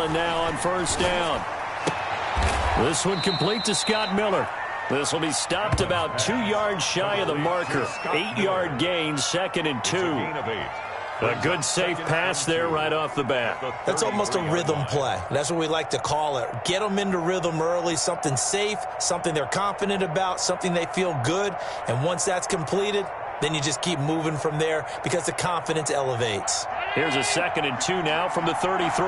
Allen now on first down. This one complete to Scott Miller. This will be stopped about 2 yards shy of the marker. 8-yard gain, 2nd and 2. A good safe pass there right off the bat. That's almost a rhythm play. That's what we like to call it. Get them into rhythm early, something safe, something they're confident about, something they feel good. And once that's completed, then you just keep moving from there because the confidence elevates. Here's a 2nd and 2 now from the 33.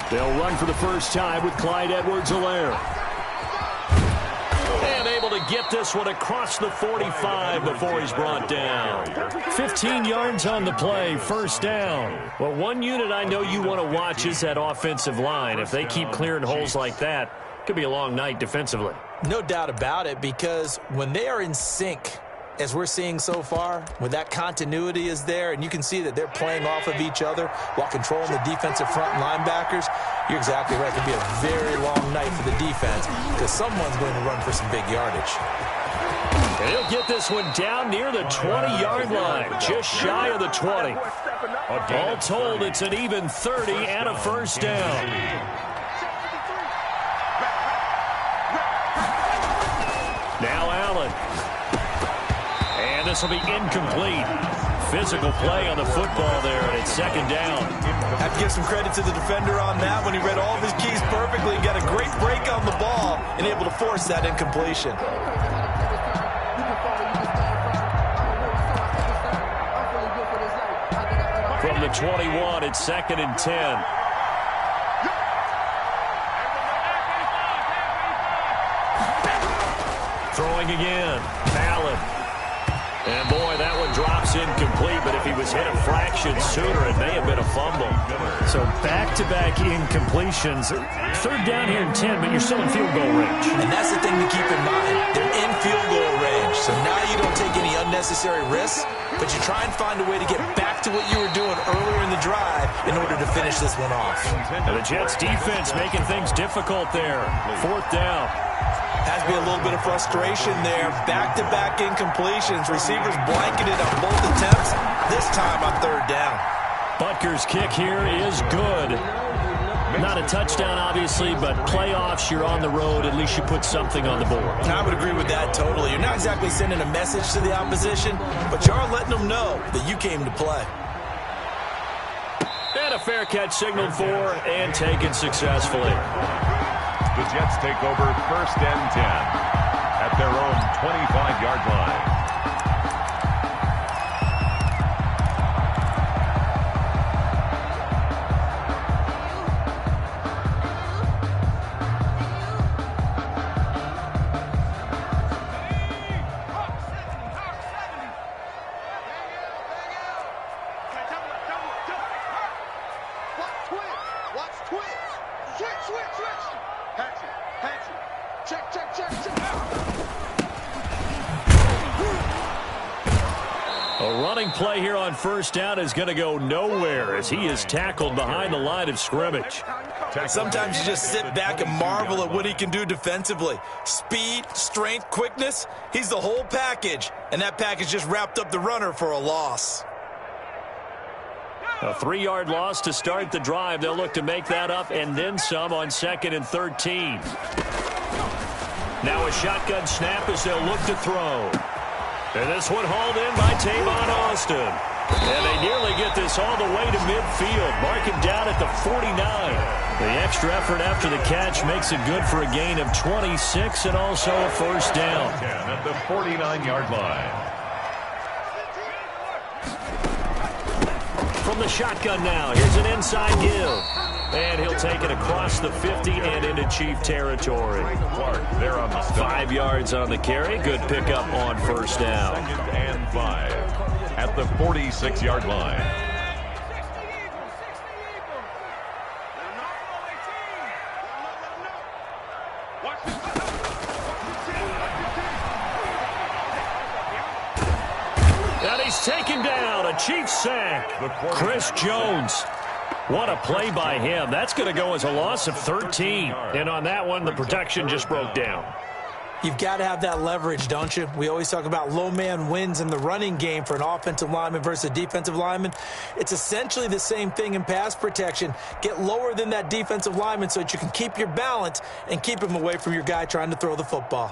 They'll run for the first time with Clyde Edwards-Helaire. And able to get this one across the 45 before he's brought down. 15 yards on the play, first down. Well, one unit I know you want to watch is that offensive line. If they keep clearing holes like that, it could be a long night defensively. No doubt about it, because when they are in sync, as we're seeing so far, when that continuity is there and you can see that they're playing off of each other while controlling the defensive front linebackers, you're exactly right. It could be a very long night for the defense because someone's going to run for some big yardage. And he'll get this one down near the 20-yard line, just shy of the 20. All told, it's an even 30 and a first down. Now Allen. And this will be incomplete. Physical play on the football there, and it's 2nd down. Have to give some credit to the defender on that when he read all of his keys perfectly and got a great break on the ball and able to force that incompletion. From the 21, it's 2nd and 10. Throwing again. Allen. And, boy, that one drops incomplete, but if he was hit a fraction sooner, it may have been a fumble. So back-to-back incompletions. 3rd down here in 10, but you're still in field goal range. And that's the thing to keep in mind. They're in field goal range, so now you don't take any unnecessary risks, but you try and find a way to get back to what you were doing earlier in the drive in order to finish this one off. And the Jets' defense making things difficult there. 4th down. Has to be a little bit of frustration there. Back-to-back incompletions. Receivers blanketed on both attempts, this time on 3rd down. Butker's kick here is good. Not a touchdown, obviously, but playoffs, you're on the road. At least you put something on the board. I would agree with that totally. You're not exactly sending a message to the opposition, but you are letting them know that you came to play. And a fair catch signaled for and taken successfully. The Jets take over 1st and 10 at their own 25-yard line. A running play here on 1st down is going to go nowhere as he is tackled behind the line of scrimmage. Sometimes you just sit back and marvel at what he can do defensively. Speed, strength, quickness, he's the whole package. And that package just wrapped up the runner for a loss. A 3-yard loss to start the drive. They'll look to make that up and then some on 2nd and 13. Now a shotgun snap as they'll look to throw. And this one hauled in by Tavon Austin. And they nearly get this all the way to midfield. Mark him down at the 49. The extra effort after the catch makes it good for a gain of 26 and also a first down. At the 49-yard line. From the shotgun now, here's an inside give. And he'll take it across the 50 and into Chief territory. Clark there on the 5 yards on the carry. Good pickup on first down. 2nd and 5 at the 46-yard line. And he's taken down. A Chief sack. Chris Jones. What a play by him. That's going to go as a loss of 13. And on that one, the protection just broke down. You've got to have that leverage, don't you? We always talk about low man wins in the running game for an offensive lineman versus a defensive lineman. It's essentially the same thing in pass protection. Get lower than that defensive lineman so that you can keep your balance and keep him away from your guy trying to throw the football.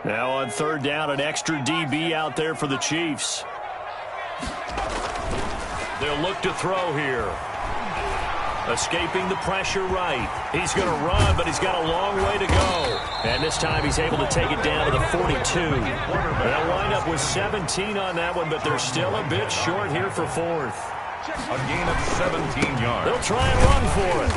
Now on third down, an extra DB out there for the Chiefs. They'll look to throw here. Escaping the pressure right. He's going to run, but he's got a long way to go. And this time he's able to take it down to the 42. They'll wind up with 17 on that one, but they're still a bit short here for fourth. A gain of 17 yards. They'll try and run for it.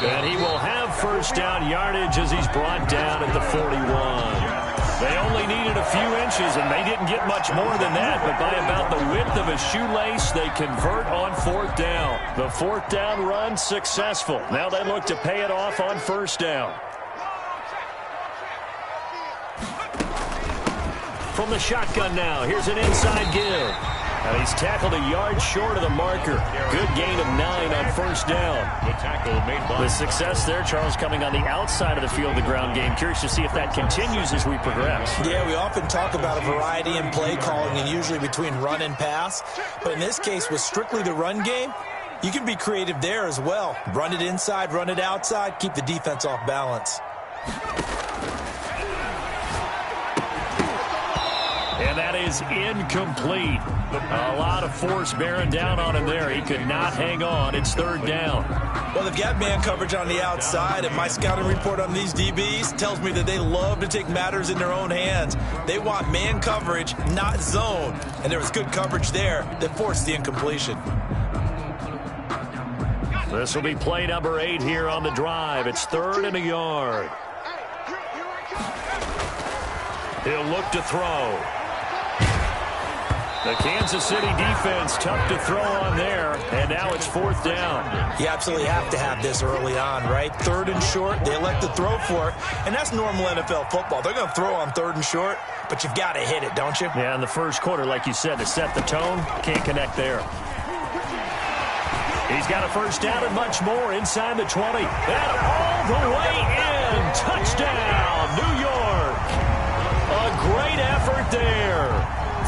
And he will have first down yardage as he's brought down at the 41. They only needed a few inches, and they didn't get much more than that. But by about the width of a shoelace, they convert on fourth down. The fourth down run successful. Now they look to pay it off on first down. From the shotgun now, here's an inside give. And he's tackled a yard short of the marker. Good gain of 9 on first down. The tackle made by... The success there, Charles, coming on the outside of the field, the ground game. Curious to see if that continues as we progress. Yeah, we often talk about a variety in play calling and usually between run and pass. But in this case, with strictly the run game, you can be creative there as well. Run it inside, run it outside, keep the defense off balance. And that is incomplete. A lot of force bearing down on him there. He could not hang on. It's third down. Well, they've got man coverage on the outside, and my scouting report on these DBs tells me that they love to take matters in their own hands. They want man coverage, not zone. And there was good coverage there that forced the incompletion. This will be play number 8 here on the drive. It's 3rd and a yard. He'll look to throw. The Kansas City defense tough to throw on there, and now it's 4th down. You absolutely have to have this early on, right? 3rd and short, they elect to throw for it, and that's normal NFL football. They're going to throw on 3rd and short, but you've got to hit it, don't you? Yeah, in the first quarter, like you said, to set the tone, can't connect there. He's got a first down and much more inside the 20. And all the way in. Touchdown, New York. A great effort there.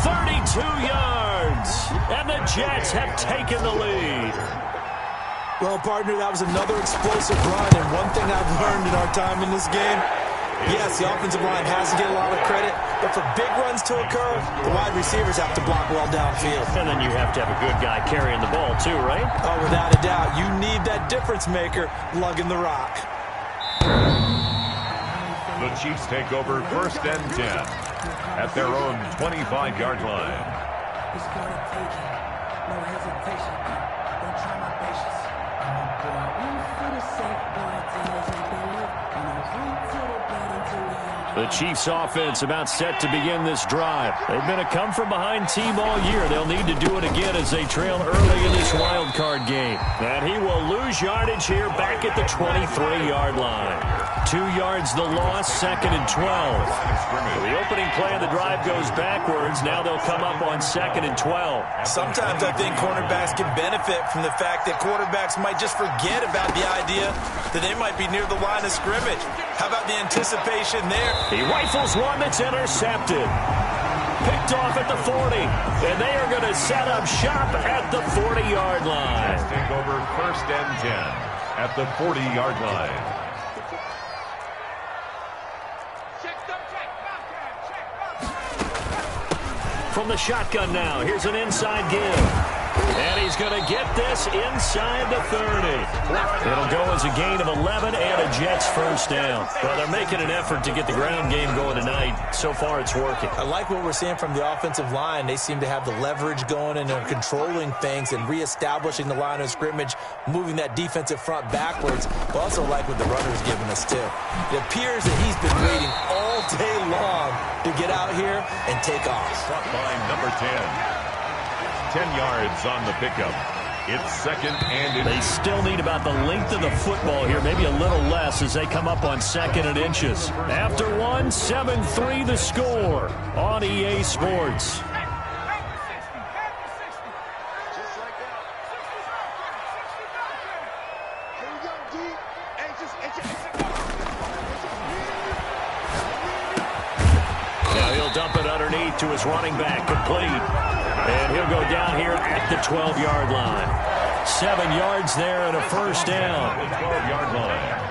32 yards, and the Jets have taken the lead. Well, partner, that was another explosive run, and one thing I've learned in our time in this game, yes, the offensive line has to get a lot of credit, but for big runs to occur, the wide receivers have to block well downfield. And then you have to have a good guy carrying the ball too, right? Oh, without a doubt. You need that difference maker lugging the rock. The Chiefs take over 1st and 10. At their own 25-yard line. It's gonna take it. No hesitation. Don't try my patience. I'm gonna go out one for the safe boy. The Chiefs offense about set to begin this drive. They've been a come-from-behind team all year. They'll need to do it again as they trail early in this wild card game. And he will lose yardage here back at the 23-yard line. 2 yards the loss, 2nd and 12. The opening play of the drive goes backwards. Now they'll come up on 2nd and 12. Sometimes I think cornerbacks can benefit from the fact that quarterbacks might just forget about the idea that they might be near the line of scrimmage. How about the anticipation there? He rifles one that's intercepted. Picked off at the 40. And they are going to set up shop at the 40-yard line. Let's take over 1st and 10 at the 40-yard line. From the shotgun now, here's an inside give. And he's going to get this inside the 30. It'll go as a gain of 11 and a Jets first down. Well, they're making an effort to get the ground game going tonight. So far, it's working. I like what we're seeing from the offensive line. They seem to have the leverage going and they're controlling things and reestablishing the line of scrimmage, moving that defensive front backwards. I also like what the runner's giving us, too. It appears that he's been waiting all day long to get out here and take off. Struck by number 10. 10 yards on the pickup. It's 2nd and They still need about the length of the football here, maybe a little less as they come up on 2nd and inches. After one, 7-3 the score on EA Sports. fake to his running back, complete. And he'll go down here at the 12-yard line. 7 yards there and a first down. 12-yard line.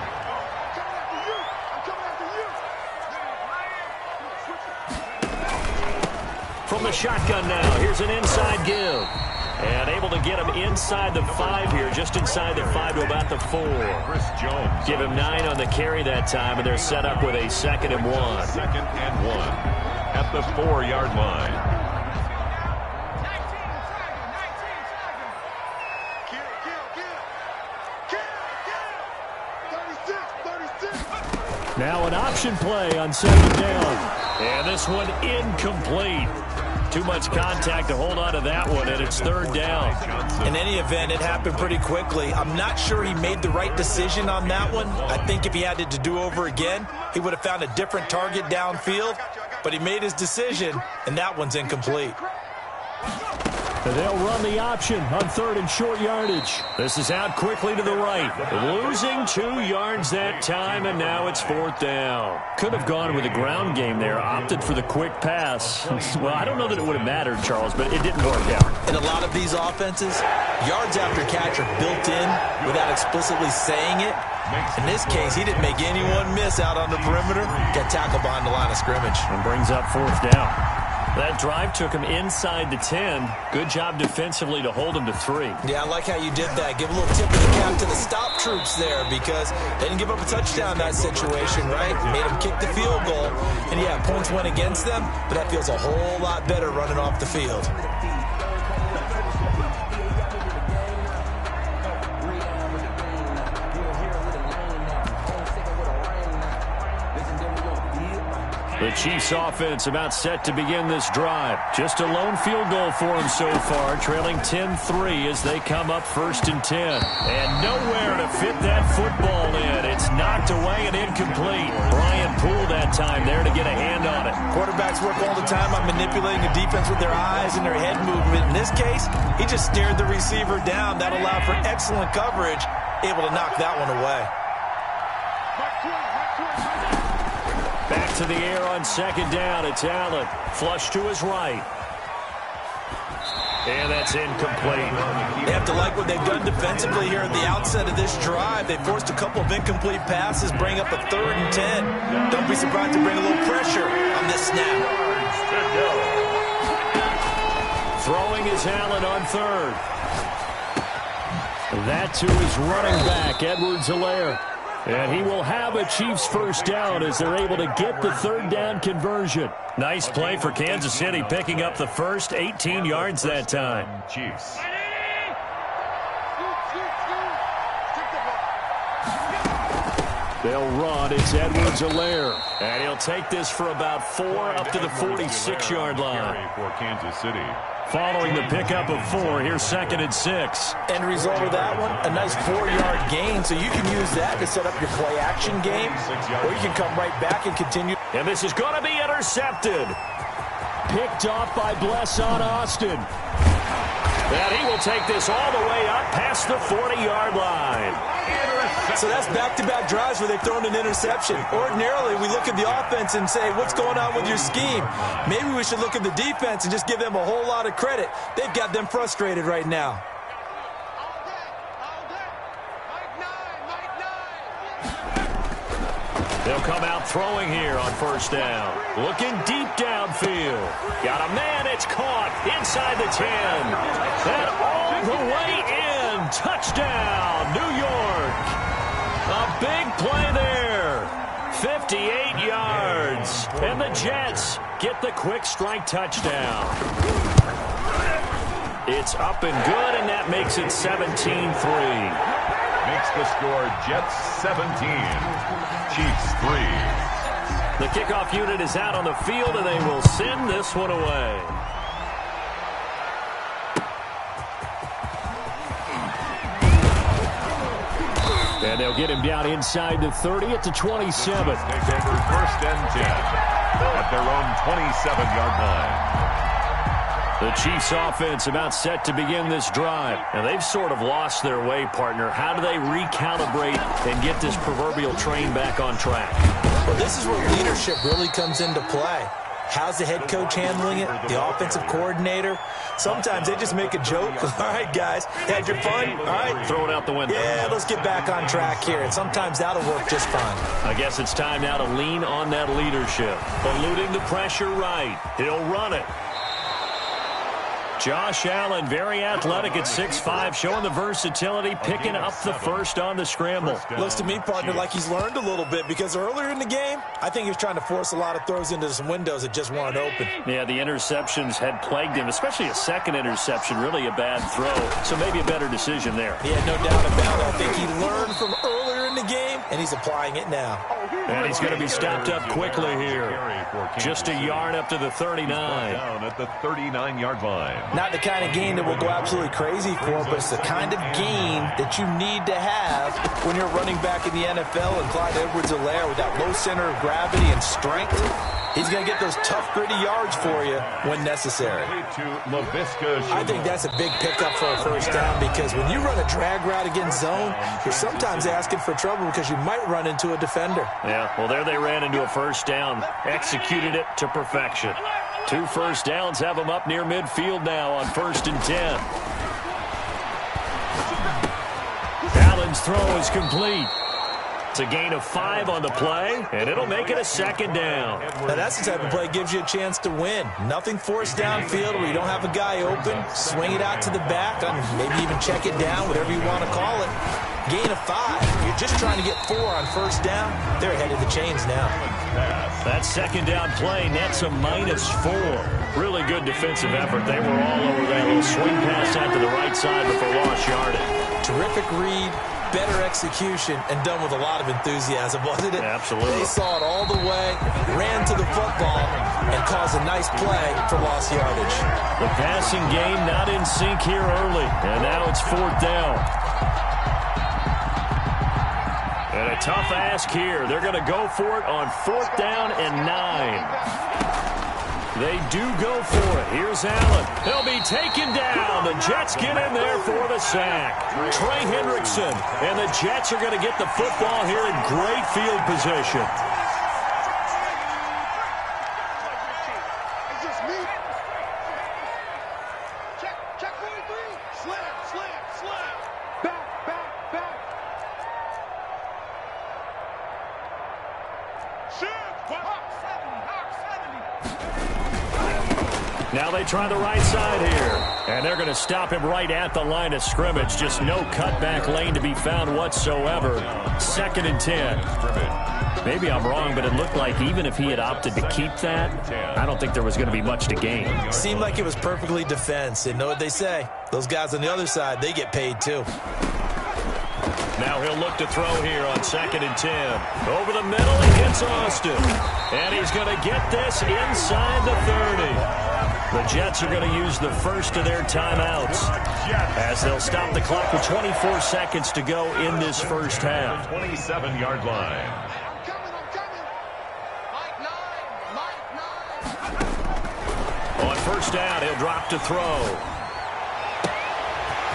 From the shotgun now, here's an inside give. And able to get him inside the 5 here, just inside the 5 to about the 4. Chris Jones. Give him 9 on the carry that time, and they're set up with a 2nd and 1. 2nd and 1 at the 4-yard line. Now an option play on 2nd down. And this one incomplete. Too much contact to hold on to that one, and it's 3rd down. In any event, it happened pretty quickly. I'm not sure he made the right decision on that one. I think if he had it to do over again, he would have found a different target downfield. But he made his decision, and that one's incomplete. They'll run the option on 3rd and short yardage. This is out quickly to the right. Losing 2 yards that time, and now it's 4th down. Could have gone with a ground game there. Opted for the quick pass. Well, I don't know that it would have mattered, Charles, but it didn't work out. In a lot of these offenses, yards after catch are built in without explicitly saying it. In this case, he didn't make anyone miss out on the perimeter. Got tackled behind the line of scrimmage. And brings up 4th down. That drive took him inside the 10. Good job defensively to hold him to 3. Yeah, I like how you did that. Give a little tip of the cap to the stop troops there because they didn't give up a touchdown in that situation, right? Made them kick the field goal. And, yeah, points went against them, but that feels a whole lot better running off the field. The Chiefs offense about set to begin this drive. Just a lone field goal for them so far, trailing 10-3 as they come up 1st and 10. And nowhere to fit that football in. It's knocked away and incomplete. Brian Poole that time there to get a hand on it. Quarterbacks work all the time on manipulating the defense with their eyes and their head movement. In this case, he just stared the receiver down. That allowed for excellent coverage, able to knock that one away. Back to the air on 2nd down. It's Allen. Flush to his right. And that's incomplete. They have to like what they've done defensively here at the outset of this drive. They forced a couple of incomplete passes, bring up a 3rd and 10. Don't be surprised to bring a little pressure on this snap. Throwing is Allen on 3rd. That to his running back, Edwards-Helaire. And he will have a Chiefs 1st down as they're able to get the 3rd down conversion. Nice play for Kansas City, picking up the first 18 yards that time. Chiefs. They'll run. It's Edwards-Helaire. And he'll take this for about 4 up to the 46-yard line. For Kansas City. Following the pickup of 4, here's 2nd and 6. End result of that one, a nice 4-yard gain. So you can use that to set up your play-action game, or you can come right back and continue. And this is going to be intercepted. Picked off by Blesson Austin. And he will take this all the way up past the 40-yard line. So that's back-to-back drives where they've thrown an interception. Ordinarily, we look at the offense and say, what's going on with your scheme? Maybe we should look at the defense and just give them a whole lot of credit. They've got them frustrated right now. They'll come out throwing here on 1st down. Looking deep downfield. Got a man, it's caught inside the 10. And all the way in. Touchdown, New York. A big play there. 58 yards. And the Jets get the quick strike touchdown. It's up and good, and that makes it 17-3. Makes the score Jets 17, Chiefs 3. The kickoff unit is out on the field, and they will send this one away. And they'll get him down inside the 30 at the 27. Take over 1st and 10 at their own 27-yard line. The Chiefs offense about set to begin this drive. And they've sort of lost their way, partner. How do they recalibrate and get this proverbial train back on track? Well, this is where leadership really comes into play. How's the head coach handling it? The offensive coordinator? Sometimes they just make a joke. All right, guys, had your fun? All right. Throw it out the window. Yeah, let's get back on track here. And sometimes that'll work just fine. I guess it's time now to lean on that leadership. Eluding the pressure right. He'll run it. Josh Allen, very athletic at 6'5", showing the versatility, picking up the first on the scramble. Looks to me, partner, like he's learned a little bit because earlier in the game, I think he was trying to force a lot of throws into some windows that just weren't open. Yeah, the interceptions had plagued him, especially a second interception, really a bad throw. So maybe a better decision there. Yeah, no doubt about it. I think he learned from earlier in the game, and he's applying it now. And he's going to be stopped up quickly here. Just a yard up to the 39. Down at the 39-yard line. Not the kind of gain that will go absolutely crazy for, but it's the kind of gain that you need to have when you're running back in the NFL. And Clyde Edwards-Helaire with that low center of gravity and strength, he's going to get those tough, gritty yards for you when necessary. I think that's a big pickup for a first down because when you run a drag route against zone, you're sometimes asking for trouble because you might run into a defender. Yeah, well, there they ran into a first down, executed it to perfection. 2 first downs have them up near midfield now on 1st and 10. Allen's throw is complete. It's a gain of 5 on the play, and it'll make it a 2nd down. Now that's the type of play that gives you a chance to win. Nothing forced downfield where you don't have a guy open. Swing it out to the back, maybe even check it down, whatever you want to call it. Gain of 5. You're just trying to get 4 on first down. They're ahead of the chains now. That 2nd down play nets a -4. Really good defensive effort. They were all over that little swing pass out to the right side before lost yardage. Terrific read, better execution, and done with a lot of enthusiasm, wasn't it? Absolutely. They saw it all the way, ran to the football, and caused a nice play for lost yardage. The passing game not in sync here early, and now it's 4th down. And a tough ask here. They're going to go for it on 4th down and 9. They do go for it. Here's Allen. He'll be taken down. The Jets get in there for the sack. Trey Hendrickson. And the Jets are going to get the football here in great field position. Now they try the right side here. And they're going to stop him right at the line of scrimmage. Just no cutback lane to be found whatsoever. 2nd and 10. Maybe I'm wrong, but it looked like even if he had opted to keep that, I don't think there was going to be much to gain. Seemed like it was perfectly defense. And know what they say? Those guys on the other side, they get paid too. Now he'll look to throw here on 2nd and 10. Over the middle, he hits Austin. And he's going to get this inside the 30. The Jets are going to use the first of their timeouts as they'll stop the clock with 24 seconds to go in this first half. 27-yard line. On first down, he'll drop to throw.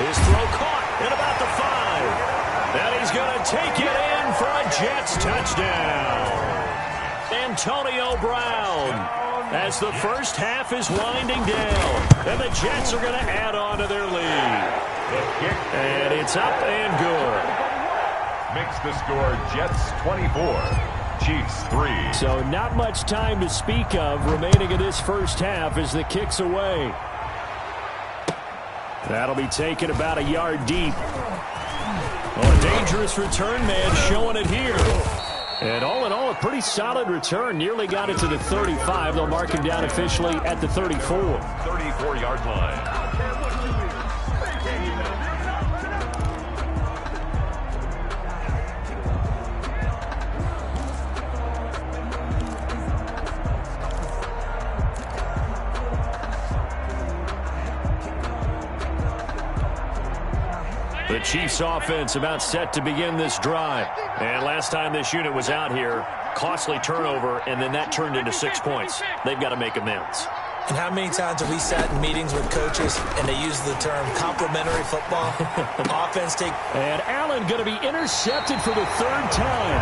His throw caught at about the 5. And he's going to take it in for a Jets touchdown. Antonio Brown. As the first half is winding down. And the Jets are going to add on to their lead. And it's up and good. Makes the score Jets 24, Chiefs 3. So not much time to speak of remaining in this first half as the kick's away. That'll be taken about a yard deep. Oh, a dangerous return man showing it here. And all in all, a pretty solid return. Nearly got it to the 35. They'll mark him down officially at the 34. 34-yard line. The Chiefs offense about set to begin this drive. And last time this unit was out here, costly turnover, and then that turned into 6 points. They've got to make amends. And how many times have we sat in meetings with coaches and they use the term complementary football? Offense take... And Allen going to be intercepted for the third time.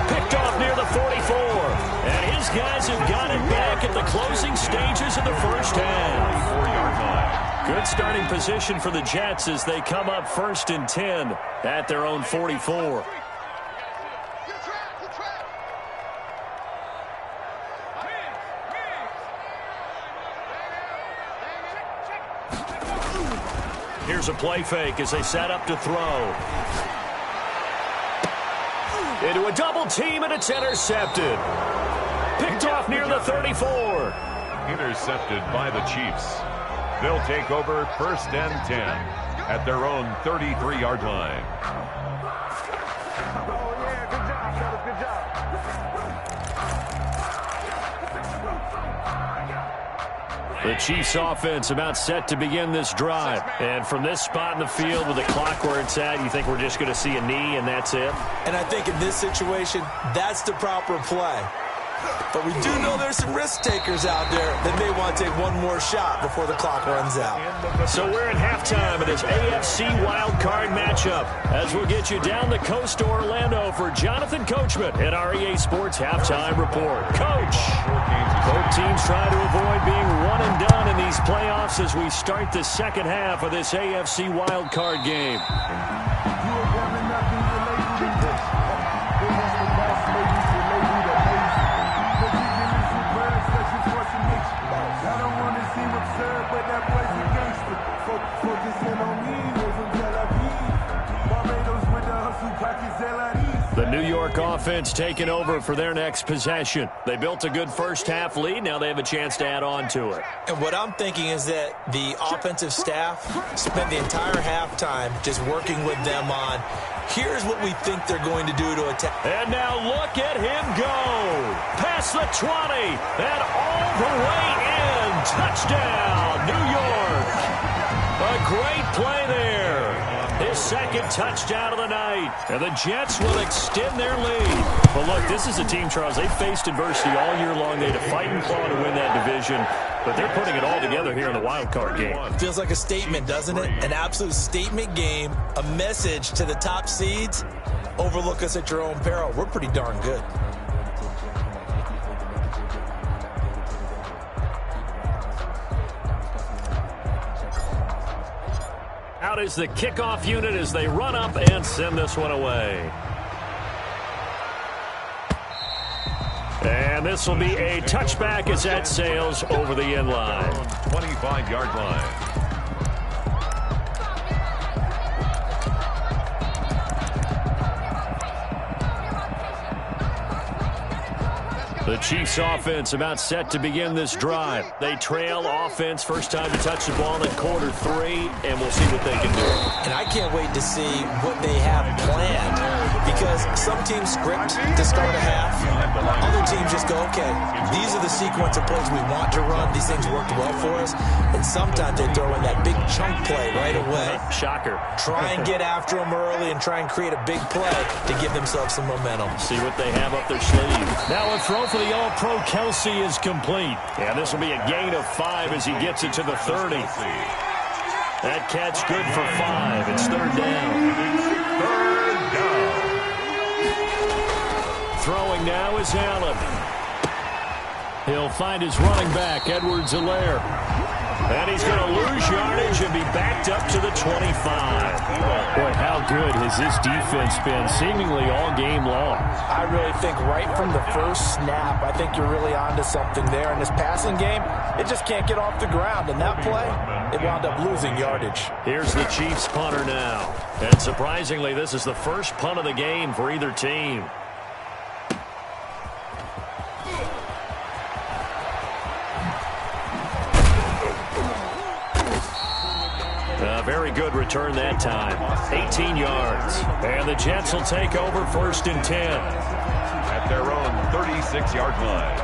Picked off near the 44. And his guys have got it back at the closing stages of the first half. 4-yard line. Good starting position for the Jets as they come up 1st and 10 at their own 44. Here's a play fake as they set up to throw. Into a double team, and it's intercepted. Picked off near the 34. Intercepted by the Chiefs. They'll take over 1st and 10 at their own 33-yard line. The Chiefs offense about set to begin this drive. And from this spot in the field with the clock where it's at, you think we're just going to see a knee and that's it? And I think in this situation, that's the proper play. But we do know there's some risk takers out there that may want to take one more shot before the clock runs out. So we're at halftime of this AFC wildcard matchup as we'll get you down the coast to Orlando for Jonathan Coachman at our EA Sports Halftime Report. Coach, both teams try to avoid being one and done in these playoffs as we start the second half of this AFC wildcard game. The New York offense taking over for their next possession. They built a good first-half lead. Now they have a chance to add on to it. And what I'm thinking is that the offensive staff spent the entire halftime just working with them on, here's what we think they're going to do to attack. And now look at him go. Past the 20 and all the way in. Touchdown, New York. A great play there. His second touchdown of the night. And the Jets will extend their lead. But look, this is a team, Charles, they faced adversity all year long. They had to fight and claw to win that division. But they're putting it all together here in the wild card game. Feels like a statement, doesn't it? An absolute statement game. A message to the top seeds. Overlook us at your own peril. We're pretty darn good. Out is the kickoff unit as they run up and send this one away. And this will be a touchback as that sails over the end line. 25-yard line. The Chiefs offense about set to begin this drive. They trail offense, first time to touch the ball in quarter 3, and we'll see what they can do. And I can't wait to see what they have planned, because some teams script to start a half. Other teams just go, okay, these are the sequence of plays we want to run. These things worked well for us. And sometimes they throw in that big chunk play right away. Shocker. Try and get after them early and try and create a big play to give themselves some momentum. See what they have up their sleeve. Now a throw for the All-Pro Kelsey is complete. And this will be a gain of 5 as he gets it to the 30. That catch good for 5. It's third down. Third down. Throwing now is Allen. He'll find his running back, Edwards-Helaire. And he's going to lose yardage and be backed up to the 25. Boy, how good has this defense been seemingly all game long? I really think right from the first snap, I think you're really onto something there. In this passing game, it just can't get off the ground. And that play, it wound up losing yardage. Here's the Chiefs punter now. And surprisingly, this is the first punt of the game for either team. Very good return that time. 18 yards. And the Jets will take over 1st and 10. At their own 36-yard line.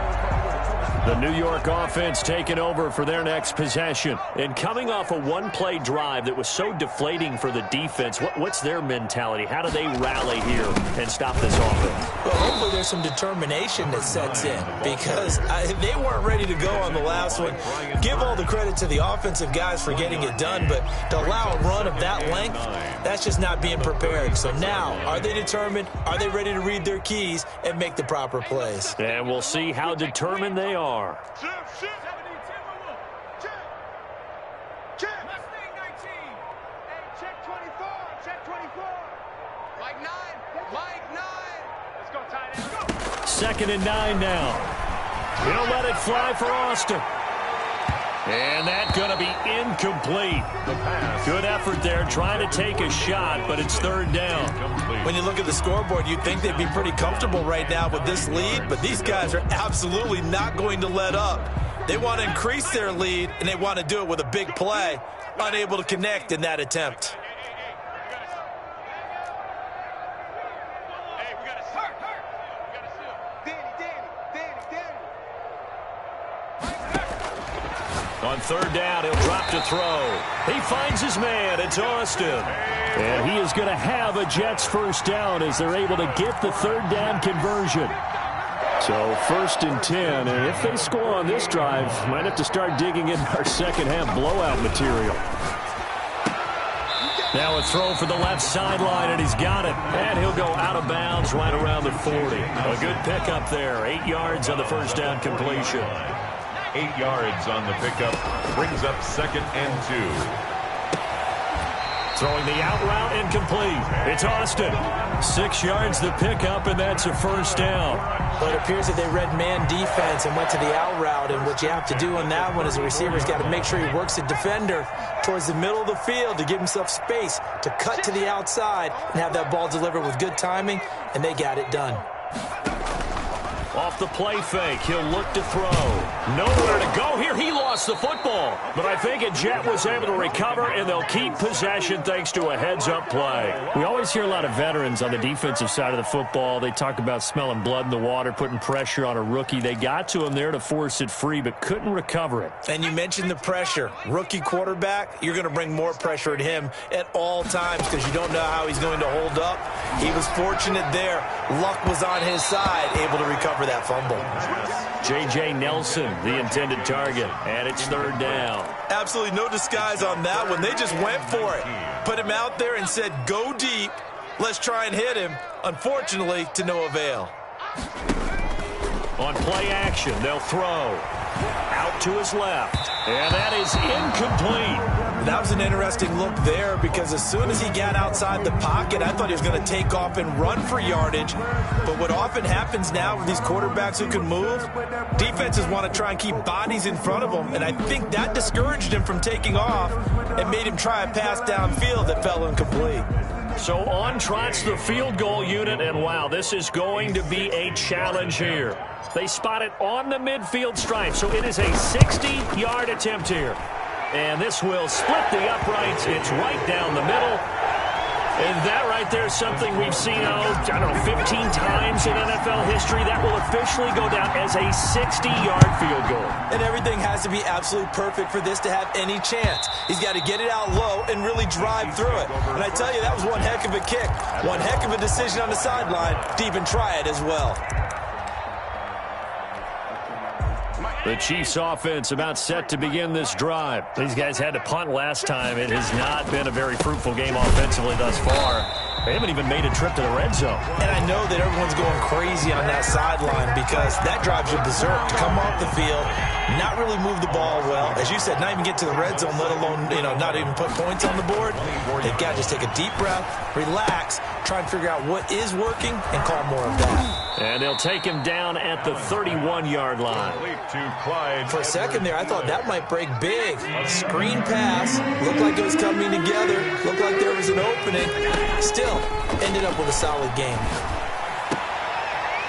The New York offense taking over for their next possession. And coming off a one-play drive that was so deflating for the defense, what's their mentality? How do they rally here and stop this offense? Well, hopefully there's some determination that sets in because they weren't ready to go on the last one. Give all the credit to the offensive guys for getting it done, but to allow a run of that length, that's just not being prepared. So now, are they determined? Are they ready to read their keys and make the proper plays? And we'll see how determined they are. Second and 9 now. He'll let it fly for Austin. And that's going to be incomplete. Good effort there, trying to take a shot, but it's third down. When you look at the scoreboard, you'd think they'd be pretty comfortable right now with this lead, but these guys are absolutely not going to let up. They want to increase their lead, and they want to do it with a big play. Unable to connect in that attempt. On third down, he'll drop to throw. He finds his man. It's Austin. And he is going to have a Jets first down as they're able to get the third down conversion. So first and 10, and if they score on this drive, might have to start digging in our second half blowout material. Now a throw for the left sideline, and he's got it. And he'll go out of bounds right around the 40. A good pickup there. 8 yards on the first down completion. 8 yards on the pickup. Brings up second and 2. Throwing the out route incomplete. It's Austin. 6 yards the pickup, and that's a first down. But it appears that they read man defense and went to the out route, and what you have to do on that one is the receiver's got to make sure he works the defender towards the middle of the field to give himself space to cut to the outside and have that ball delivered with good timing, and they got it done. Off the play fake, he'll look to throw. Nowhere to go here. He lost the football. But I think a Jet was able to recover, and they'll keep possession thanks to a heads-up play. We always hear a lot of veterans on the defensive side of the football. They talk about smelling blood in the water, putting pressure on a rookie. They got to him there to force it free, but couldn't recover it. And you mentioned the pressure. Rookie quarterback, you're going to bring more pressure at him at all times because you don't know how he's going to hold up. He was fortunate there. Luck was on his side, able to recover that fumble. J.J. Nelson, the intended target, and it's third down. Absolutely no disguise on that one. They just went for it. Put him out there and said, go deep. Let's try and hit him. Unfortunately, to no avail. On play action, they'll throw. Out to his left. And that is incomplete. That was an interesting look there because as soon as he got outside the pocket, I thought he was going to take off and run for yardage. But what often happens now with these quarterbacks who can move, defenses want to try and keep bodies in front of them. And I think that discouraged him from taking off and made him try a pass downfield that fell incomplete. So on trots the field goal unit, and wow, this is going to be a challenge here. They spot it on the midfield stripe, so it is a 60-yard attempt here. And this will split the uprights. It's right down the middle. And that right there is something we've seen, I don't know, 15 times in NFL history. That will officially go down as a 60-yard field goal. And everything has to be absolutely perfect for this to have any chance. He's got to get it out low and really drive through it. And I tell you, that was one heck of a kick. One heck of a decision on the sideline to even try it as well. The Chiefs offense about set to begin this drive. These guys had to punt last time. It has not been a very fruitful game offensively thus far. They haven't even made a trip to the red zone. And I know that everyone's going crazy on that sideline because that drives you berserk to come off the field, not really move the ball well. As you said, not even get to the red zone, let alone, not even put points on the board. They've got to just take a deep breath, relax, try and figure out what is working, and call more of that. And they'll take him down at the 31-yard line. For a second there, I thought that might break big. Screen pass. Looked like it was coming together. Looked like there was an opening. Still, ended up with a solid game.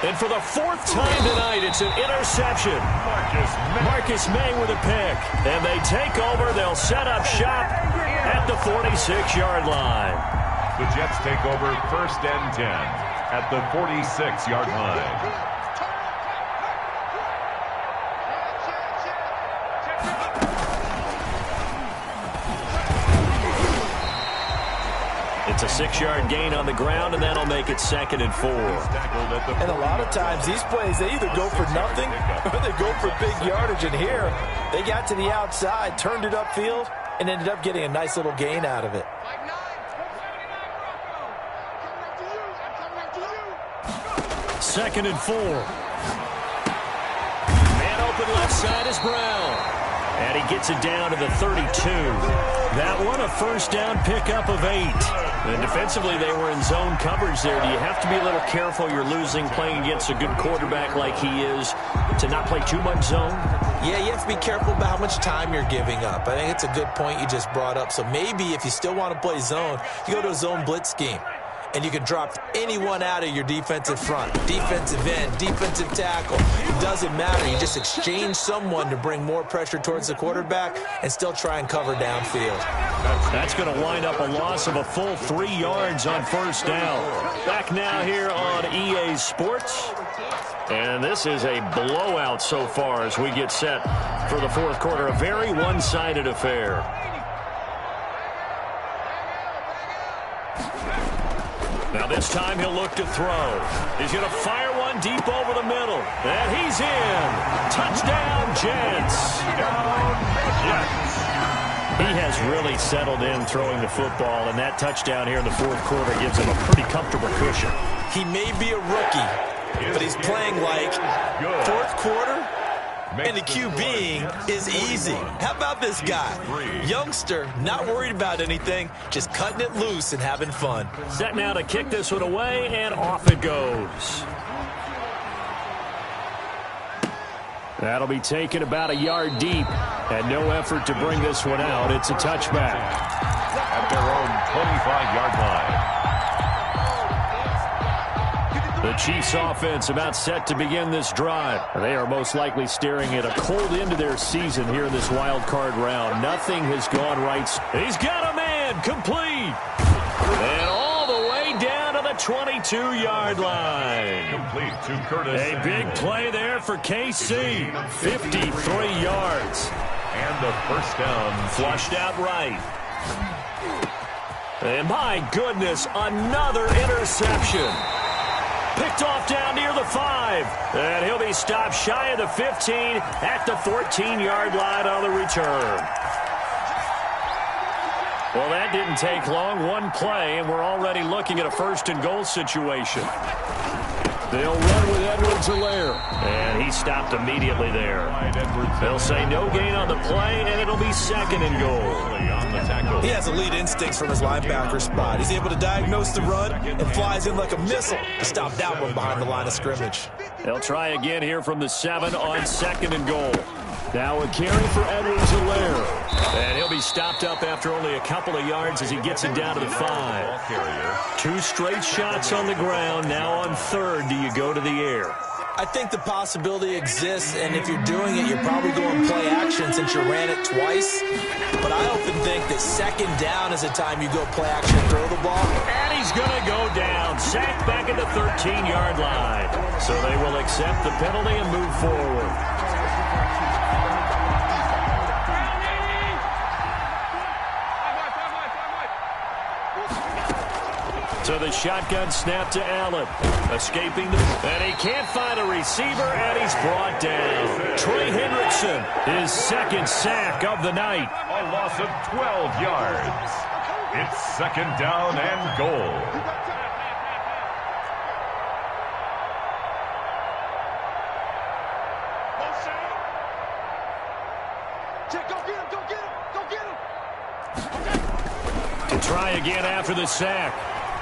And for the fourth time tonight, it's an interception. Marcus May with a pick. And they take over. They'll set up shop at the 46-yard line. The Jets take over first and 10 at the 46-yard line. It's a 6-yard gain on the ground, and that'll make it 2nd and 4. And a lot of times, these plays, they either go for nothing or they go for big yardage. And here, they got to the outside, turned it upfield, and ended up getting a nice little gain out of it. 2nd and 4. Man open left side is Brown. And he gets it down to the 32. That one, a first down pickup of 8. And defensively, they were in zone coverage there. Do you have to be a little careful? You're losing playing against a good quarterback like he is to not play too much zone? Yeah, you have to be careful about how much time you're giving up. I think it's a good point you just brought up. So maybe if you still want to play zone, you go to a zone blitz scheme. And you can drop anyone out of your defensive front, defensive end, defensive tackle. It doesn't matter. You just exchange someone to bring more pressure towards the quarterback and still try and cover downfield. That's going to wind up a loss of a full 3 yards on first down. Back now here on EA Sports. And this is a blowout so far as we get set for the fourth quarter. A very one-sided affair. Now this time he'll look to throw. He's going to fire one deep over the middle. And he's in. Touchdown, Jets. He has really settled in throwing the football, and that touchdown here in the fourth quarter gives him a pretty comfortable cushion. He may be a rookie, but he's playing like fourth quarter. And the QBing is easy. How about this guy? Youngster, not worried about anything, just cutting it loose and having fun. Set now to kick this one away, and off it goes. That'll be taken about a yard deep, and no effort to bring this one out. It's a touchback. At their own 25-yard line. The Chiefs offense about set to begin this drive. They are most likely staring at a cold end to their season here in this wild card round. Nothing has gone right. He's got a man complete. And all the way down to the 22-yard line. Complete to Curtis. A big play there for KC. 53 yards. And the first down. Flushed out right. And my goodness, another interception. Picked off down near the 5. And he'll be stopped shy of the 15 at the 14-yard line on the return. Well, that didn't take long. One play, and we're already looking at a first-and-goal situation. They'll run with Edwards-Helaire. And he stopped immediately there. They'll say no gain on the play, and it'll be 2nd and goal. He has elite instincts from his linebacker spot. He's able to diagnose the run and flies in like a missile to stop that one behind the line of scrimmage. They'll try again here from the 7 on 2nd and goal. Now a carry for Edwards-Helaire. And he'll be stopped up after only a couple of yards as he gets it down to the 5. 2 straight shots on the ground. Now on 3rd, do you go to the air? I think the possibility exists, and if you're doing it, you're probably going play action since you ran it twice. But I often think that 2nd down is the time you go play action, throw the ball. And he's going to go down. Sacked back at the 13-yard line. So they will accept the penalty and move forward. So the shotgun snap to Allen. Escaping and he can't find a receiver, and he's brought down. Trey Hendrickson, his 2nd sack of the night. A loss of 12 yards. It's 2nd down and goal. To try again after the sack.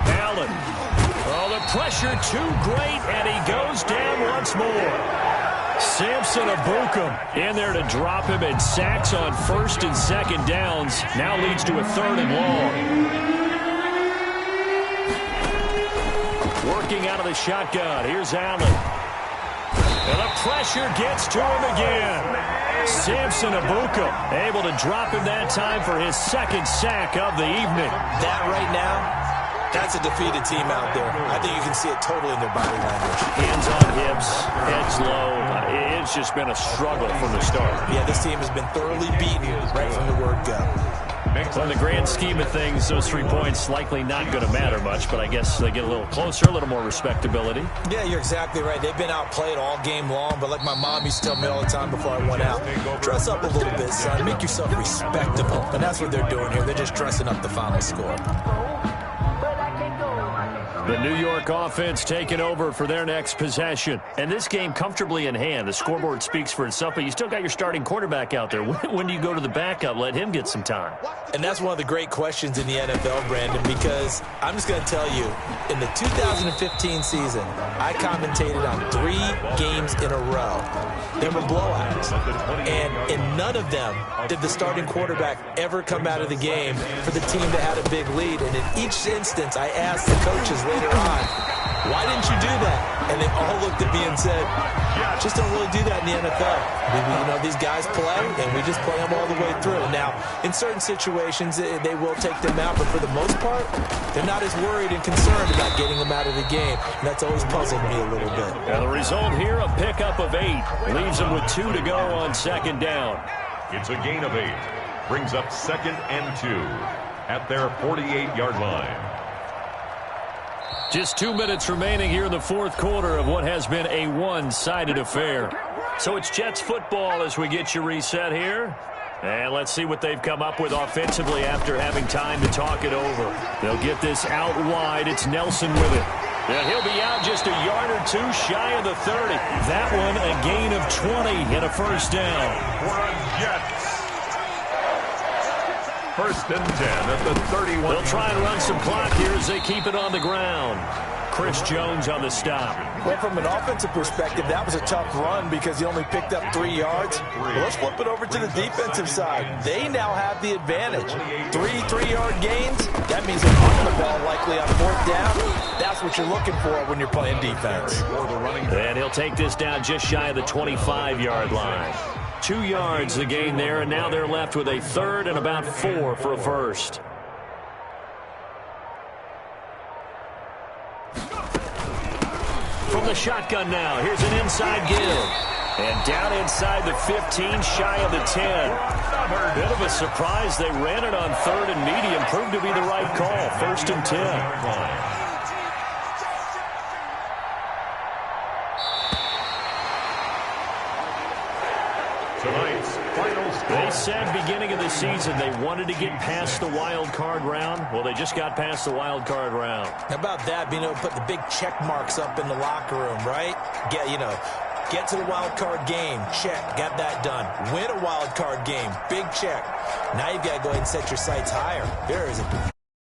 Allen. Oh, the pressure too great, and he goes down once more. Samson Abukum in there to drop him, and sacks on 1st and 2nd downs. Now leads to a 3rd and long. Working out of the shotgun. Here's Allen. And the pressure gets to him again. Samson Abukum able to drop him that time for his 2nd sack of the evening. That right now, that's a defeated team out there. I think you can see it totally in their body language. Hands on hips, heads low. It's just been a struggle from the start. Yeah, this team has been thoroughly beaten right from the word go. Well, in the grand scheme of things, those 3 points likely not going to matter much, but I guess they get a little closer, a little more respectability. Yeah, you're exactly right. They've been outplayed all game long, but like my mom used to tell me all the time before I went out, dress up a little bit, son. Make yourself respectable. And that's what they're doing here. They're just dressing up the final score. The New York offense taking over for their next possession. And this game comfortably in hand. The scoreboard speaks for itself, but you still got your starting quarterback out there. When do you go to the backup? Let him get some time. And that's one of the great questions in the NFL, Brandon, because I'm just going to tell you, in the 2015 season, I commentated on 3 games in a row. They were blowouts. And in none of them did the starting quarterback ever come out of the game for the team that had a big lead. And in each instance, I asked the coaches later on, why didn't you do that? And they all looked at me and said, just don't really do that in the NFL. These guys play, and we just play them all the way through. Now, in certain situations, they will take them out, but for the most part, they're not as worried and concerned about getting them out of the game. And that's always puzzled me a little bit. Now, the result here, a pickup of 8. Leaves them with 2 to go on second down. It's a gain of 8. Brings up 2nd and 2 at their 48-yard line. Just 2 minutes remaining here in the fourth quarter of what has been a one-sided affair. So it's Jets football as we get you reset here. And let's see what they've come up with offensively after having time to talk it over. They'll get this out wide. It's Nelson with it. And he'll be out just a yard or 2 shy of the 30. That one a gain of 20 and a first down. For Jets. 1st and 10 at the 31. They'll try and run some clock here as they keep it on the ground. Chris Jones on the stop. Well, from an offensive perspective, that was a tough run because he only picked up 3 yards. Well, let's flip it over to the defensive side. They now have the advantage. 3 3-yard gains. That means they're running the ball likely on 4th down. That's what you're looking for when you're playing defense. And he'll take this down just shy of the 25-yard line. 2 yards the gain there, and now they're left with a 3rd and about 4 for a first. From the shotgun now, here's an inside give. And down inside the 15, shy of the 10. Bit of a surprise. They ran it on 3rd and medium. Proved to be the right call. 1st and 10. Tonight's final score. They said beginning of the season they wanted to get past the wild card round. Well, they just got past the wild card round. How about that, being able to put the big check marks up in the locker room, right? Get to the wild card game. Check. Got that done. Win a wild card game. Big check. Now you've got to go ahead and set your sights higher. There is a